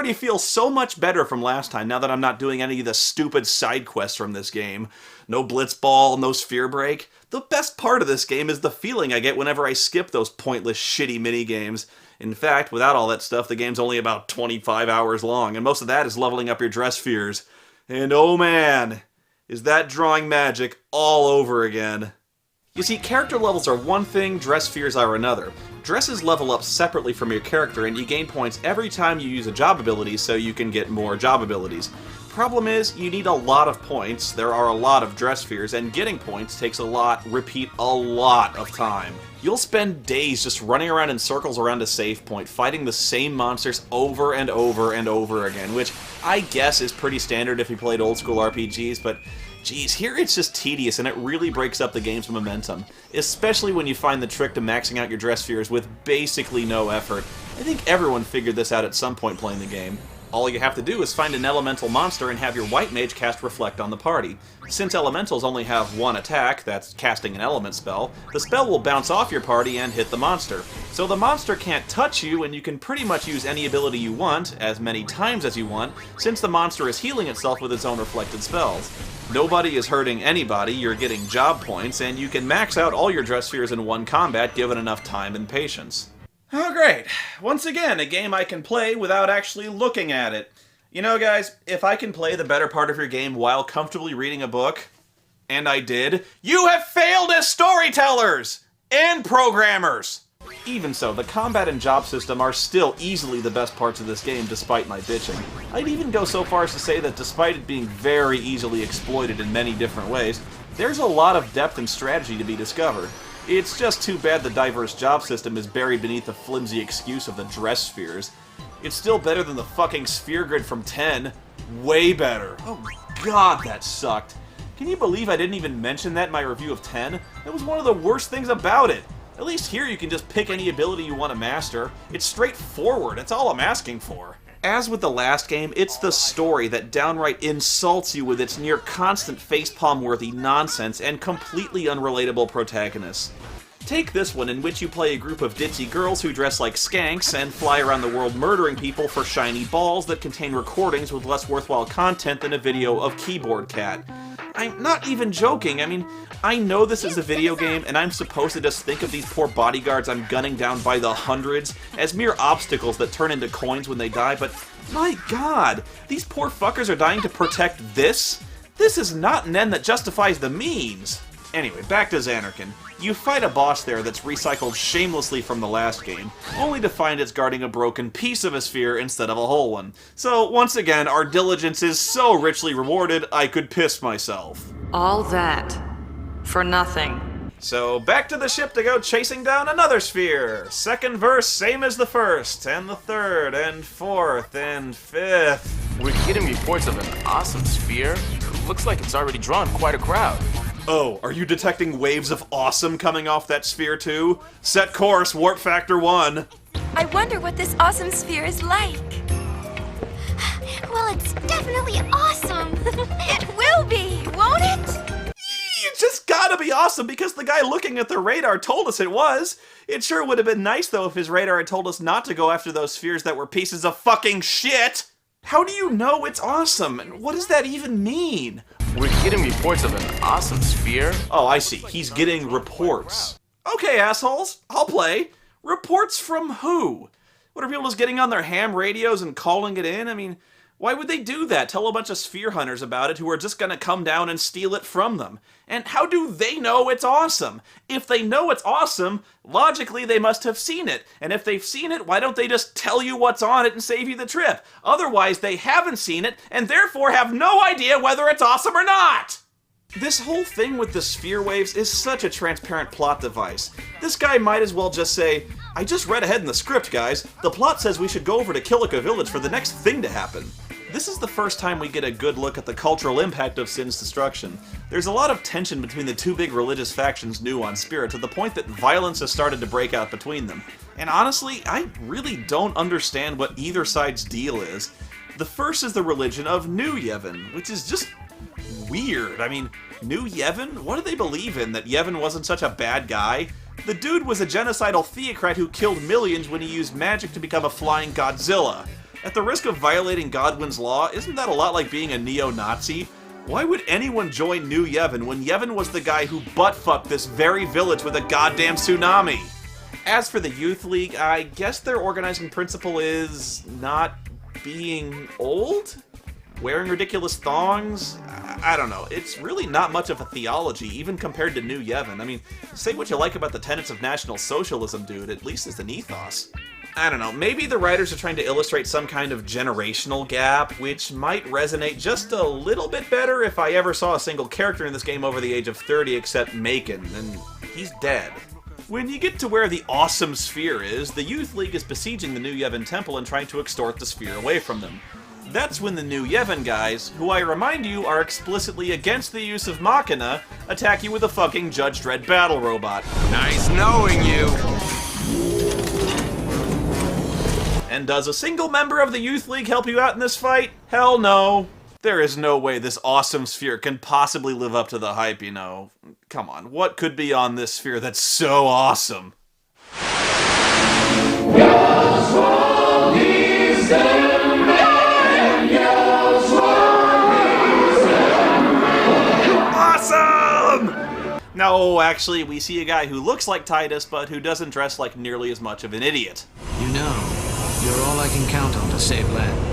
already feel so much better from last time now that I'm not doing any of the stupid side quests from this game. No Blitzball, no Sphere Break. The best part of this game is the feeling I get whenever I skip those pointless, shitty minigames. In fact, without all that stuff, the game's only about 25 hours long, and most of that is leveling up your dress spheres. And oh man, is that drawing magic all over again. You see, character levels are one thing, dress spheres are another. Dresses level up separately from your character, and you gain points every time you use a job ability so you can get more job abilities. Problem is, you need a lot of points, there are a lot of dress spheres, and getting points takes a lot of time. You'll spend days just running around in circles around a save point, fighting the same monsters over and over and over again, which I guess is pretty standard if you played old school RPGs, but geez, here it's just tedious and it really breaks up the game's momentum, especially when you find the trick to maxing out your dress spheres with basically no effort. I think everyone figured this out at some point playing the game. All you have to do is find an elemental monster and have your white mage cast Reflect on the party. Since elementals only have one attack, that's casting an element spell, the spell will bounce off your party and hit the monster. So the monster can't touch you, and you can pretty much use any ability you want, as many times as you want, since the monster is healing itself with its own reflected spells. Nobody is hurting anybody, you're getting job points, and you can max out all your dress spheres in one combat given enough time and patience. Oh great, once again a game I can play without actually looking at it. You know guys, if I can play the better part of your game while comfortably reading a book, and I did, you have failed as storytellers! And programmers! Even so, the combat and job system are still easily the best parts of this game despite my bitching. I'd even go so far as to say that despite it being very easily exploited in many different ways, there's a lot of depth and strategy to be discovered. It's just too bad the diverse job system is buried beneath the flimsy excuse of the dress spheres. It's still better than the fucking sphere grid from 10. Way better. Oh god, that sucked. Can you believe I didn't even mention that in my review of 10? That was one of the worst things about it. At least here you can just pick any ability you want to master. It's straightforward, that's all I'm asking for. As with the last game, it's the story that downright insults you with its near constant facepalm-worthy nonsense and completely unrelatable protagonists. Take this one, in which you play a group of ditzy girls who dress like skanks and fly around the world murdering people for shiny balls that contain recordings with less worthwhile content than a video of Keyboard Cat. I'm not even joking, I mean, I know this is a video game, and I'm supposed to just think of these poor bodyguards I'm gunning down by the hundreds as mere obstacles that turn into coins when they die, but my god, these poor fuckers are dying to protect this? This is not an end that justifies the means! Anyway, back to Xanarkand. You fight a boss there that's recycled shamelessly from the last game, only to find it's guarding a broken piece of a sphere instead of a whole one. So, once again, our diligence is so richly rewarded, I could piss myself. All that for nothing. So, back to the ship to go chasing down another sphere. Second verse, same as the first, and the third, and fourth, and fifth. We're getting reports of an awesome sphere. Looks like it's already drawn quite a crowd. Oh, are you detecting waves of awesome coming off that sphere too? Set course, warp factor 1. I wonder what this awesome sphere is like. Well, it's definitely awesome. It will be, won't it? It's just gotta be awesome because the guy looking at the radar told us it was. It sure would have been nice though if his radar had told us not to go after those spheres that were pieces of fucking shit. How do you know it's awesome? And what does that even mean? We're getting reports of an awesome sphere. Oh, I see. He's getting reports. Okay, assholes. I'll play. Reports from who? What are people just getting on their ham radios and calling it in? I mean, why would they do that? Tell a bunch of sphere hunters about it who are just gonna come down and steal it from them. And how do they know it's awesome? If they know it's awesome, logically they must have seen it. And if they've seen it, why don't they just tell you what's on it and save you the trip? Otherwise, they haven't seen it, and therefore have no idea whether it's awesome or not! This whole thing with the sphere waves is such a transparent plot device. This guy might as well just say, I just read ahead in the script, guys. The plot says we should go over to Kilika Village for the next thing to happen. This is the first time we get a good look at the cultural impact of Sin's destruction. There's a lot of tension between the two big religious factions new on Spirit to the point that violence has started to break out between them. And honestly, I really don't understand what either side's deal is. The first is the religion of New Yevon, which is just weird. I mean, New Yevon? What do they believe in? That Yevon wasn't such a bad guy? The dude was a genocidal theocrat who killed millions when he used magic to become a flying Godzilla. At the risk of violating Godwin's law, isn't that a lot like being a neo-Nazi? Why would anyone join New Yevon when Yevon was the guy who butt-fucked this very village with a goddamn tsunami? As for the Youth League, I guess their organizing principle is not being old? Wearing ridiculous thongs? I don't know. It's really not much of a theology, even compared to New Yevon. I mean, say what you like about the tenets of National Socialism, dude, at least it's an ethos. I don't know, maybe the writers are trying to illustrate some kind of generational gap, which might resonate just a little bit better if I ever saw a single character in this game over the age of 30 except Macon, and he's dead. When you get to where the awesome sphere is, the Youth League is besieging the New Yevon Temple and trying to extort the sphere away from them. That's when the New Yevon guys, who I remind you are explicitly against the use of Machina, attack you with a fucking Judge Dredd battle robot. Nice knowing you! And does a single member of the Youth League help you out in this fight? Hell no. There is no way this awesome sphere can possibly live up to the hype, you know. Come on, what could be on this sphere that's so awesome? Awesome! No, actually, we see a guy who looks like Titus, but who doesn't dress like nearly as much of an idiot. You know, you're all I can count on to save land.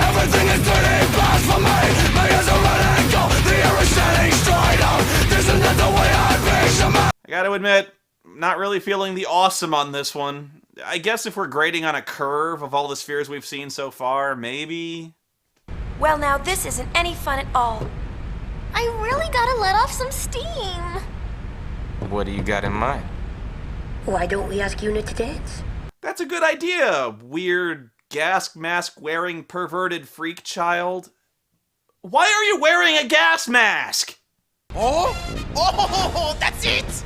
Everything is pretty fast for me. My ears are running cold. The air is standing straight out. This is not the way I picture my... I gotta admit, not really feeling the awesome on this one. I guess if we're grading on a curve of all the spheres we've seen so far, maybe? Well, now this isn't any fun at all. I really gotta let off some steam. What do you got in mind? Why don't we ask Una to dance? That's a good idea, weird gas mask wearing perverted freak child. Why are you wearing a gas mask? Oh, that's it!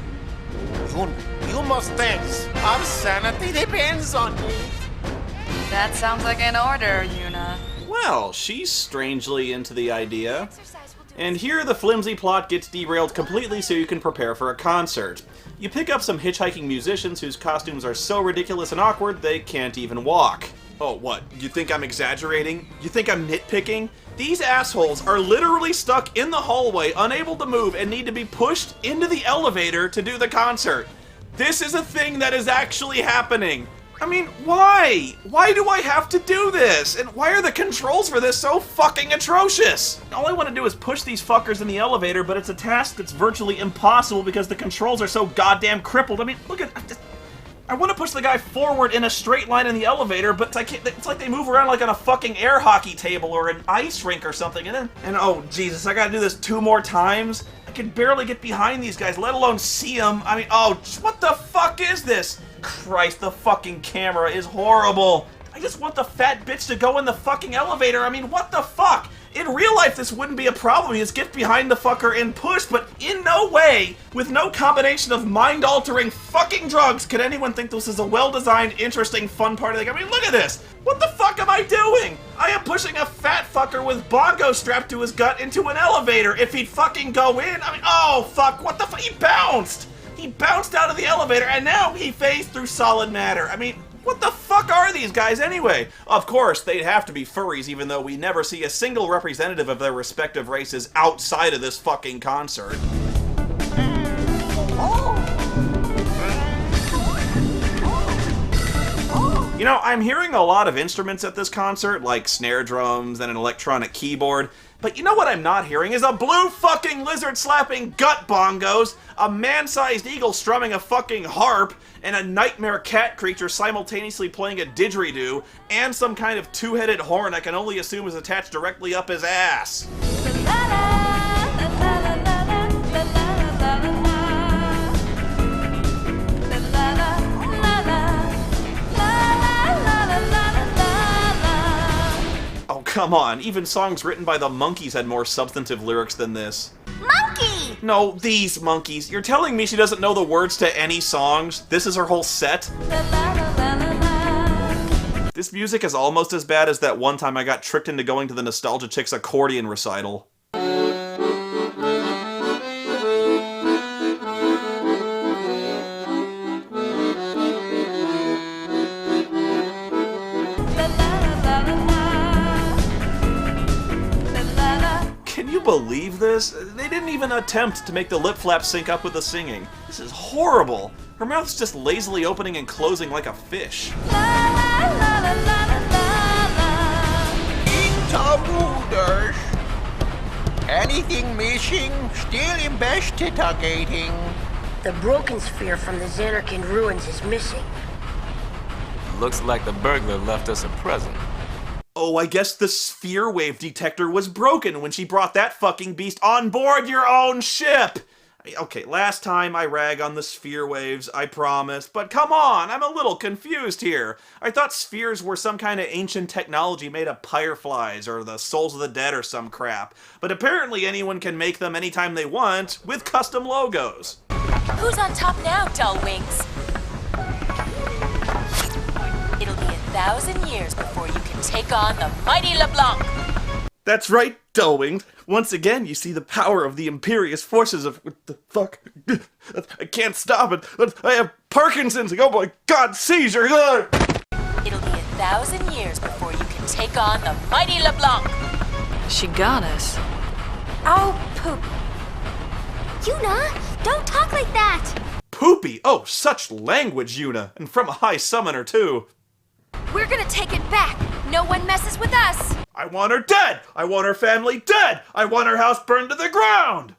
You must dance. Our sanity depends on you. That sounds like an order, Yuna. Well, she's strangely into the idea. And here the flimsy plot gets derailed completely so you can prepare for a concert. You pick up some hitchhiking musicians whose costumes are so ridiculous and awkward they can't even walk. Oh, what? You think I'm exaggerating? You think I'm nitpicking? These assholes are literally stuck in the hallway, unable to move, and need to be pushed into the elevator to do the concert. This is a thing that is actually happening. I mean, why? Why do I have to do this? And why are the controls for this so fucking atrocious? All I want to do is push these fuckers in the elevator, but it's a task that's virtually impossible because the controls are so goddamn crippled. I mean, look at... I want to push the guy forward in a straight line in the elevator, but I can't. It's like they move around like on a fucking air hockey table or an ice rink or something. And oh Jesus, I gotta do this 2 more times. I can barely get behind these guys, let alone see them. I mean, oh, what the fuck is this? Christ, the fucking camera is horrible. I just want the fat bitch to go in the fucking elevator. I mean, what the fuck? In real life, this wouldn't be a problem. You just get behind the fucker and push, but in no way, with no combination of mind-altering fucking drugs, could anyone think this is a well-designed, interesting, fun party. Like, I mean, look at this. What the fuck am I doing? I am pushing a fat fucker with bongo strapped to his gut into an elevator. If he'd fucking go in, I mean, oh, fuck, what the fuck? He bounced! He bounced out of the elevator, and now he phased through solid matter. I mean, what the fuck are these guys anyway? Of course, they'd have to be furries, even though we never see a single representative of their respective races outside of this fucking concert. You know, I'm hearing a lot of instruments at this concert, like snare drums and an electronic keyboard, but you know what I'm not hearing is a blue fucking lizard slapping gut bongos, a man-sized eagle strumming a fucking harp, and a nightmare cat creature simultaneously playing a didgeridoo, and some kind of two-headed horn I can only assume is attached directly up his ass. Oh, come on. Even songs written by the Monkees had more substantive lyrics than this. Monkey! No, these monkeys. You're telling me she doesn't know the words to any songs? This is her whole set? This music is almost as bad as that one time I got tricked into going to the Nostalgia Chicks accordion recital. believe this? They didn't even attempt to make the lip flap sync up with the singing. This is horrible. Her mouth's just lazily opening and closing like a fish. Interruders. Anything missing? Still investigating. The broken sphere from the Xanarkand ruins is missing. Looks like the burglar left us a present. Oh, I guess the sphere wave detector was broken when she brought that fucking beast on board your own ship! Okay, last time I rag on the sphere waves, I promised, but come on, I'm a little confused here. I thought spheres were some kind of ancient technology made of fireflies or the souls of the dead or some crap, but apparently anyone can make them anytime they want with custom logos. Who's on top now, dull wings? It'll be 1,000 years before you can take on the mighty LeBlanc. That's right, Dullwinged. Once again, you see the power of the imperious forces of... What the fuck? I can't stop it. I have Parkinson's. Oh my god, seizure. It'll be 1,000 years before you can take on the mighty LeBlanc. She got us. Oh, poop. Yuna, don't talk like that. Poopy. Oh, such language, Yuna. And from a high summoner, too. We're gonna take it back. No one messes with us. I want her dead! I want her family dead! I want her house burned to the ground!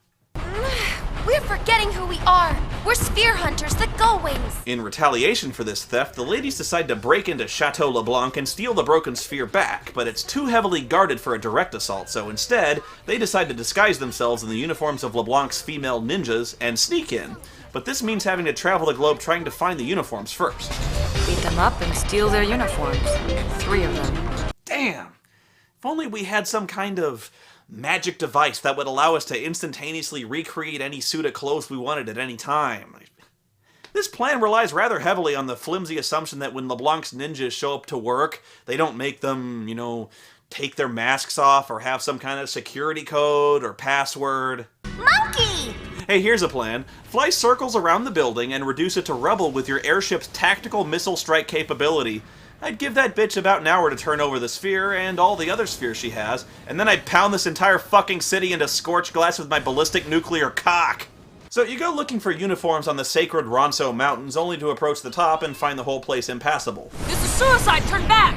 We're forgetting who we are. We're sphere hunters, the Gullwings. In retaliation for this theft, the ladies decide to break into Chateau LeBlanc and steal the broken sphere back, but it's too heavily guarded for a direct assault, so instead, they decide to disguise themselves in the uniforms of LeBlanc's female ninjas and sneak in. But this means having to travel the globe trying to find the uniforms first. Beat them up and steal their uniforms. 3 of them. Damn! If only we had some kind of magic device that would allow us to instantaneously recreate any suit of clothes we wanted at any time. This plan relies rather heavily on the flimsy assumption that when LeBlanc's ninjas show up to work, they don't make them, take their masks off or have some kind of security code or password. Monkey! Hey, here's a plan. Fly circles around the building and reduce it to rubble with your airship's tactical missile strike capability. I'd give that bitch about an hour to turn over the sphere and all the other spheres she has, and then I'd pound this entire fucking city into scorched glass with my ballistic nuclear cock. So you go looking for uniforms on the sacred Ronso Mountains, only to approach the top and find the whole place impassable. This is suicide, turn back!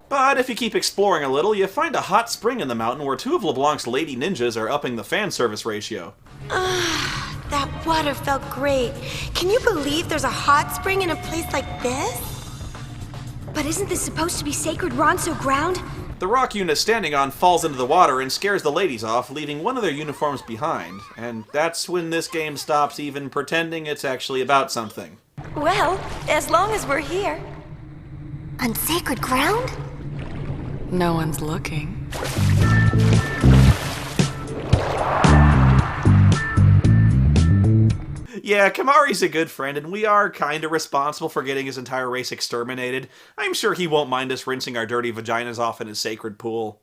But if you keep exploring a little, you find a hot spring in the mountain where 2 of LeBlanc's lady ninjas are upping the fan service ratio. That water felt great. Can you believe there's a hot spring in a place like this? But isn't this supposed to be sacred Ronso ground? The rock Yuna's standing on falls into the water and scares the ladies off, leaving one of their uniforms behind. And that's when this game stops even pretending it's actually about something. Well, as long as we're here. On sacred ground? No one's looking. Yeah, Kamari's a good friend, and we are kinda responsible for getting his entire race exterminated. I'm sure he won't mind us rinsing our dirty vaginas off in his sacred pool.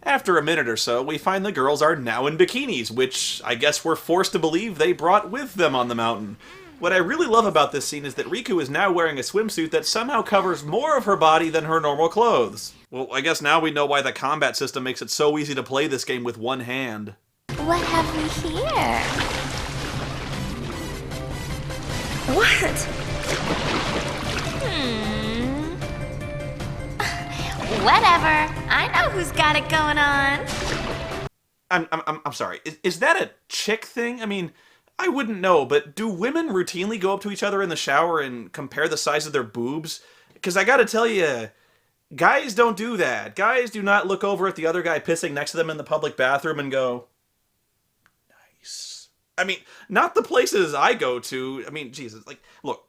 After a minute or so, we find the girls are now in bikinis, which I guess we're forced to believe they brought with them on the mountain. What I really love about this scene is that Riku is now wearing a swimsuit that somehow covers more of her body than her normal clothes. Well, I guess now we know why the combat system makes it so easy to play this game with one hand. What have we here? What? Whatever. I know who's got it going on. I'm sorry. Is that a chick thing? I mean, I wouldn't know, but do women routinely go up to each other in the shower and compare the size of their boobs? Because I gotta tell you, guys don't do that. Guys do not look over at the other guy pissing next to them in the public bathroom and go, nice. I mean, not the places I go to. I mean, Jesus, like, look,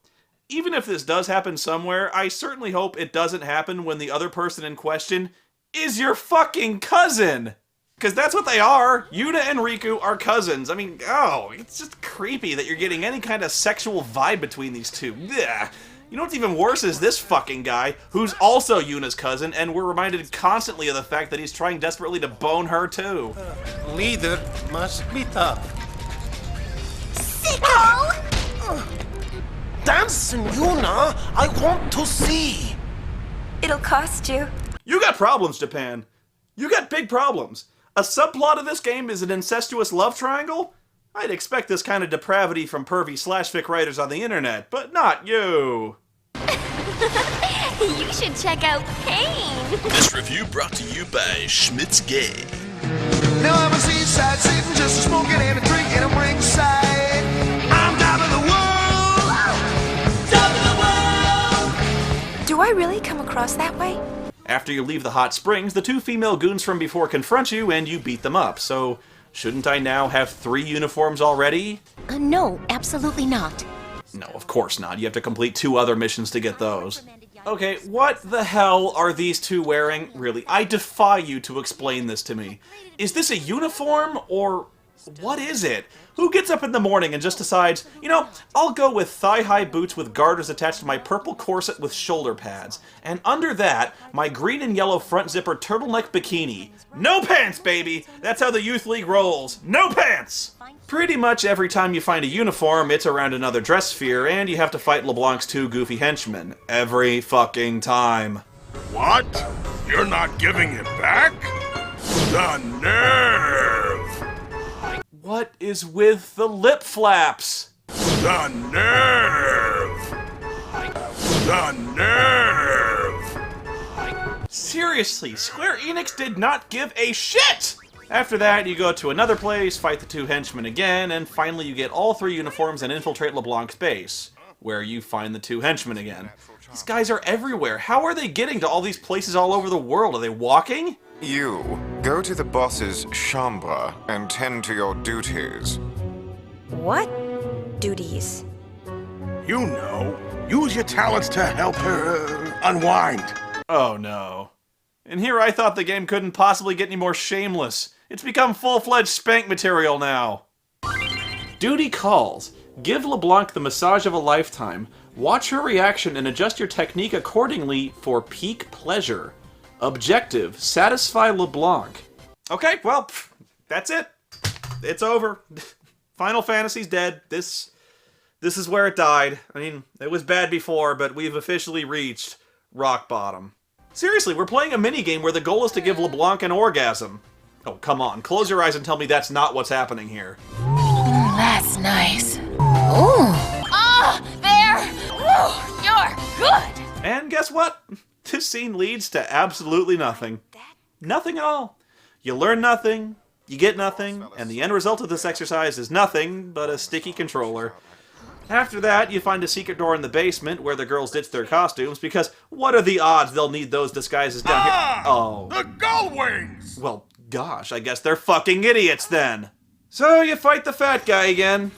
even if this does happen somewhere, I certainly hope it doesn't happen when the other person in question is your fucking cousin. Because that's what they are. Yuna and Riku are cousins. I mean, oh, it's just creepy that you're getting any kind of sexual vibe between these two. Blech. You know what's even worse is this fucking guy, who's also Yuna's cousin, and we're reminded constantly of the fact that he's trying desperately to bone her too. Leader must be tough. Sicko! Dancing, Yuna, I want to see. It'll cost you. You got problems, Japan. You got big problems. A subplot of this game is an incestuous love triangle? I'd expect this kind of depravity from pervy /fic writers on the internet, but not you. You should check out Pain. This review brought to you by Schmidt's Gay. Now I'm a seaside sitting just smoking and a drinking and ringside. I'm top of the world! Top of the world! Do I really come across that way? After you leave the hot springs, the 2 female goons from before confront you and you beat them up, so shouldn't I now have 3 uniforms already? No, absolutely not. No, of course not. You have to complete 2 other missions to get those. Okay, what the hell are these 2 wearing? Really, I defy you to explain this to me. Is this a uniform, or what is it? Who gets up in the morning and just decides, you know, I'll go with thigh-high boots with garters attached to my purple corset with shoulder pads, and under that, my green and yellow front zipper turtleneck bikini. No pants, baby! That's how the Youth League rolls. No pants! Pretty much every time you find a uniform, it's around another dress sphere, and you have to fight LeBlanc's 2 goofy henchmen. Every fucking time. What? You're not giving it back? The nerve! What is with the lip flaps? The nerve! The nerve! Seriously, Square Enix did not give a shit! After that, you go to another place, fight the 2 henchmen again, and finally you get all 3 uniforms and infiltrate LeBlanc's base, where you find the 2 henchmen again. These guys are everywhere. How are they getting to all these places all over the world? Are they walking? You go to the boss's chambre and tend to your duties. What duties? You know, use your talents to help her unwind. Oh no. And here I thought the game couldn't possibly get any more shameless. It's become full-fledged spank material now. Duty calls. Give LeBlanc the massage of a lifetime. Watch her reaction and adjust your technique accordingly for peak pleasure. Objective, satisfy LeBlanc. Okay, well, that's it. It's over. Final Fantasy's dead. This is where it died. I mean, it was bad before, but we've officially reached rock bottom. Seriously, we're playing a minigame where the goal is to give LeBlanc an orgasm. Oh, come on. Close your eyes and tell me that's not what's happening here. That's nice. Ooh. Ah, there. Ooh, you're good. And guess what? This scene leads to absolutely nothing. Nothing at all. You learn nothing, you get nothing, and the end result of this exercise is nothing but a sticky controller. After that, you find a secret door in the basement where the girls ditch their costumes, because what are the odds they'll need those disguises down here? Oh. The Gull Wings! Well, gosh, I guess they're fucking idiots then. So you fight the fat guy again.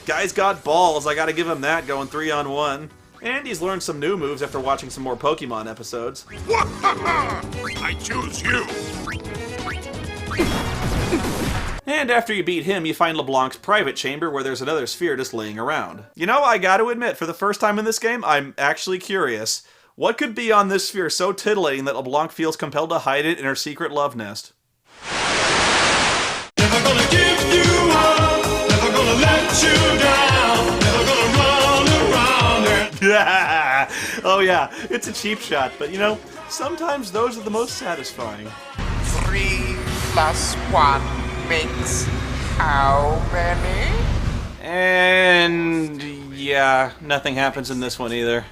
Guy's got balls, I gotta give him that, going 3-on-1. And he's learned some new moves after watching some more Pokemon episodes. I choose you! And after you beat him, you find LeBlanc's private chamber where there's another sphere just laying around. You know, I gotta admit, for the first time in this game, I'm actually curious. What could be on this sphere so titillating that LeBlanc feels compelled to hide it in her secret love nest? Never gonna give you up, never gonna let you down, never gonna run around and... Oh yeah, it's a cheap shot, but you know, sometimes those are the most satisfying. 3 plus 1 makes how many? And yeah, nothing happens in this one either.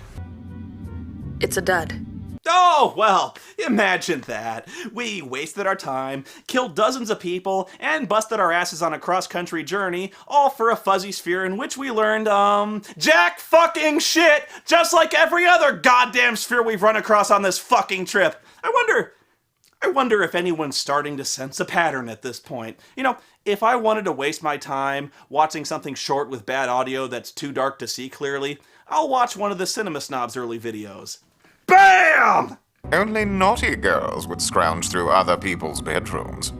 It's a dud. Oh, well, imagine that. We wasted our time, killed dozens of people, and busted our asses on a cross-country journey, all for a fuzzy sphere in which we learned, jack fucking shit, just like every other goddamn sphere we've run across on this fucking trip. I wonder if anyone's starting to sense a pattern at this point. You know, if I wanted to waste my time watching something short with bad audio that's too dark to see clearly, I'll watch one of the Cinema Snob's early videos. BAM! Only naughty girls would scrounge through other people's bedrooms.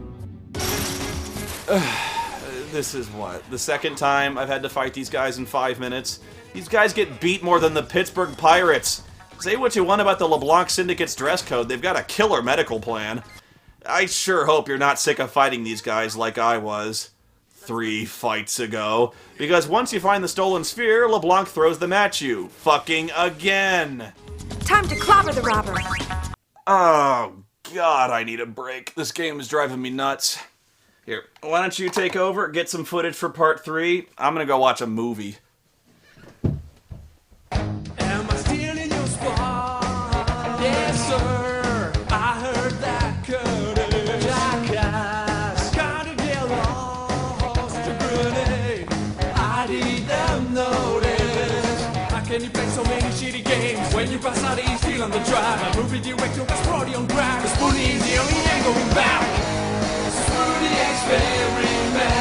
This is what? The second time I've had to fight these guys in 5 minutes? These guys get beat more than the Pittsburgh Pirates. Say what you want about the LeBlanc Syndicate's dress code, they've got a killer medical plan. I sure hope you're not sick of fighting these guys like I was 3 fights ago. Because once you find the stolen sphere, LeBlanc throws them at you. Fucking again. Time to clobber the robber. Oh, God, I need a break. This game is driving me nuts. Here, why don't you take over, get some footage for part 3? I'm gonna go watch a movie. Am I stealing your spot? Yes, sir. I heard that curtain. Jackass. Gotta get lost to grenade. I need them notice. How can you play so many shitty games when you pass out easy on the drive? A movie director was brought on crack. Spoony is the only thing going back. Spoony experiment.